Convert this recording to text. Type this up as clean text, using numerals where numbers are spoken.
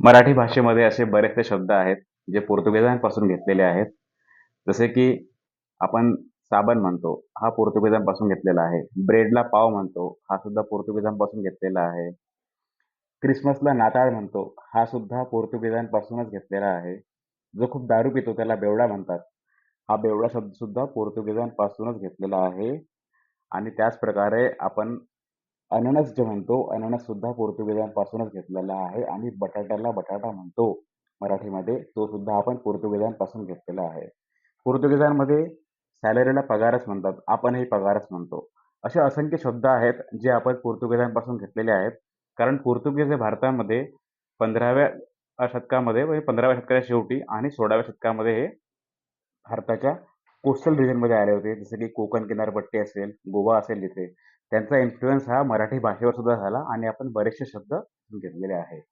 मराठी भाषेमध्ये असे बरेचसे शब्द आहेत, जे पोर्तुगीजांपासून घेतलेले आहेत. जसे की आपण साबण म्हणतो, हा पोर्तुगीजांपासून घेतलेला आहे. ब्रेडला पाव म्हणतो, हा सुद्धा पोर्तुगीजांपासून घेतलेला आहे. ख्रिसमसला नाताळ म्हणतो, हा सुद्धा पोर्तुगीजांपासूनच घेतलेला आहे. जो खूप दारू पितो त्याला बेवडा म्हणतात. हा बेवडा शब्द सुद्धा पोर्तुगीजांपासूनच घेतलेला आहे. आणि त्याच प्रकारे आपण अननस जे म्हणतो, अननस सुद्धा पोर्तुगीजांपासूनच घेतलेला आहे आणि बटाट्याला बटाटा म्हणतो मराठीमध्ये, तो सुद्धा आपण पोर्तुगीजांपासून घेतलेला आहे. पोर्तुगीजांमध्ये सॅलरीला पगारच म्हणतात, आपणही पगारच म्हणतो. असे असंख्य शब्द आहेत जे आपण पोर्तुगीजांपासून घेतलेले आहेत. कारण पोर्तुगीज हे भारतामध्ये 15व्या शतकामध्ये म्हणजे 15व्या शतकाच्या शेवटी आणि 16व्या शतकामध्ये हे भारताच्या कोस्टल रिजनमध्ये आले होते. जसं की कोकण किनारपट्टी असेल, गोवा असेल तिथे. त्यांचा इन्फ्लुअन्स हा मराठी भाषेवर सुद्धा झाला आणि आपण बरेचसे शब्द घेतलेले आहेत.